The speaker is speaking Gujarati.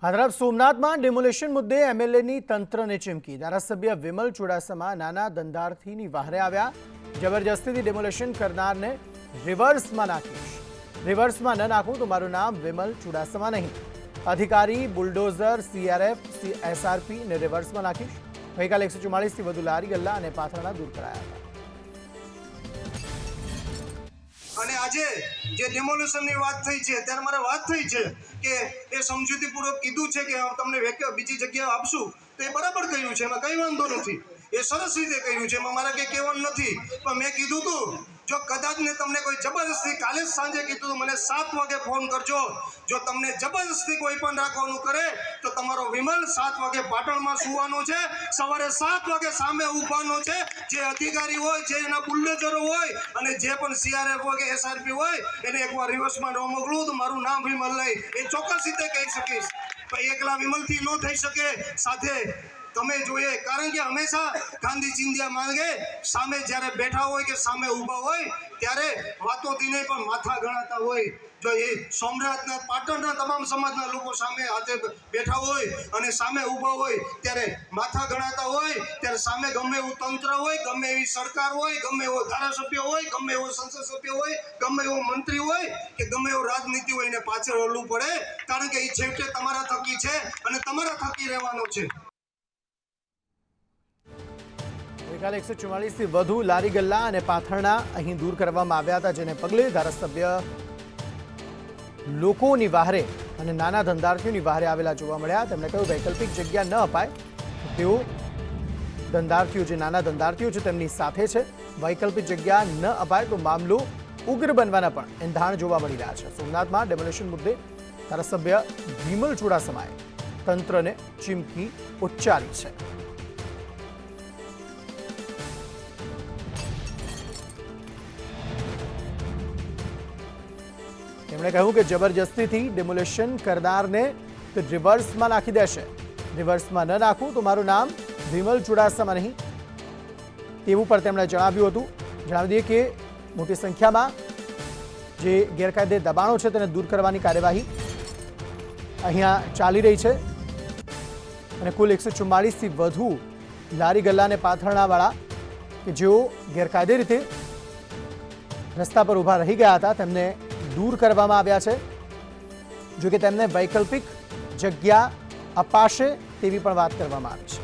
આ તરફ સોમનાથમાં ડેમોલેશન મુદ્દે એમએલએની તંત્રને ચીમકી। ધારાસભ્ય વિમલ ચુડાસમા નાના ધંધાર્થીની વહારે આવ્યા। જબરજસ્તીથી ડેમોલેશન કરનારને રિવર્સમાં નાખીશ, રિવર્સમાં ન નાખું તો મારું નામ વિમલ ચુડાસમા નહીં। અધિકારી બુલડોઝર સીઆરએફ એસઆરપી ને રિવર્સમાં નાખીશ। ગઈકાલે 144થી વધુ લારી ગલ્લા અને પાથરણા દૂર કરાયા હતા। અને આજે જે ડેમોલેશનની વાત થઈ છે ત્યારે મારે વાત થઈ છે કે એ સમજૂતીપૂર્વક કીધું છે કે તમને બીજી જગ્યા આપશું, તો એ બરાબર કર્યું છે, એમાં કંઈ વાંધો નથી, એ સરસ રીતે કર્યું છે, એમાં મારે કંઈ કહેવાનું નથી। પણ મેં કીધું હતું જો કદાચ ને તમને કોઈ જબરદસ્તી, કાલે જ સાંજે કીધું મને 7 વાગે ફોન કરજો, જો તમને જબરદસ્તી કોઈ પણ રાખવાનું કરે તો તમારો વિમલ 7 વાગે પાટણમાં સુવાનો છે, સવારે 7 વાગે સામે ઊભાનો છે। જે અધિકારી હોય, જે એના બુલડોઝરો હોય અને જે પણ સીઆરએફ હોય કે એસઆરપી હોય એને એકવાર રિવર્સમાં ન મોકલું તો મારું નામ વિમલ નહીં, એ ચોક્કસ રીતે કહી શકીશ। પણ એકલા વિમલથી ન થઈ શકે, સાથે તમે જોઈએ, કારણ કે હંમેશા ગાંધી ચિંધ્યા માંગે સામે જ્યારે બેઠા હોય કે સામે ઊભા હોય ત્યારે વાતોથી નહીં પણ માથા ગણાતા હોય। જો એ સોમનાથના, પાટણના તમામ સમાજના લોકો સામે હાથે બેઠા હોય અને સામે ઊભા હોય ત્યારે માથા ગણાતા હોય, ત્યારે સામે ગમે એવું તંત્ર હોય, ગમે એવી સરકાર હોય, ગમે એવો ધારાસભ્ય હોય, ગમે એવો સંસદ સભ્ય હોય, ગમે એવો મંત્રી હોય કે ગમે એવો રાજનીતિ હોય, એને પાછળ હલવું પડે, કારણ કે એ છેવટે તમારા થકી છે અને તમારા થકી રહેવાનો છે। ગઈકાલે 144થી વધુ લારી ગલ્લા અને પાથરણા અહીં દૂર કરવામાં આવ્યા હતા, જેને પગલે ધારાસભ્ય લોકોની વહારે અને નાના ધંધાર્થીઓની વહારે આવેલા જોવા મળ્યા। તેમણે કહ્યું વૈકલ્પિક જગ્યા ન અપાય, તેઓ ધંધાર્થીઓ, જે નાના ધંધાર્થીઓ છે તેમની સાથે છે। વૈકલ્પિક જગ્યા ન અપાય તો મામલો ઉગ્ર બનવાના પણ એંધાણ જોવા મળી રહ્યા છે। સોમનાથમાં ડેમોલેશન મુદ્દે ધારાસભ્ય વિમલ ચુડાસમાએ તંત્રને ચીમકી ઉચ્ચારી છે। તેમણે કહ્યું કે જબરજસ્તીથી ડેમોલેશન કરનારને રિવર્સમાં નાખી દેશે, રિવર્સમાં ન નાખું તો મારું નામ વિમલ ચુડાસમા નહીં, તેવું પણ તેમણે જણાવ્યું હતું। જણાવી દઈએ કે મોટી સંખ્યામાં જે ગેરકાયદે દબાણો છે તેને દૂર કરવાની કાર્યવાહી અહીંયા ચાલી રહી છે અને કુલ 144થી વધુ લારી ગલ્લા અને પાથરણાવાળા કે જેઓ ગેરકાયદે રીતે રસ્તા પર ઊભા રહી ગયા હતા તેમને દૂર કરવામાં આવ્યા છે। જો કે તેમને વૈકલ્પિક જગ્યા અપાશે તેવી પણ વાત કરવામાં આવી છે।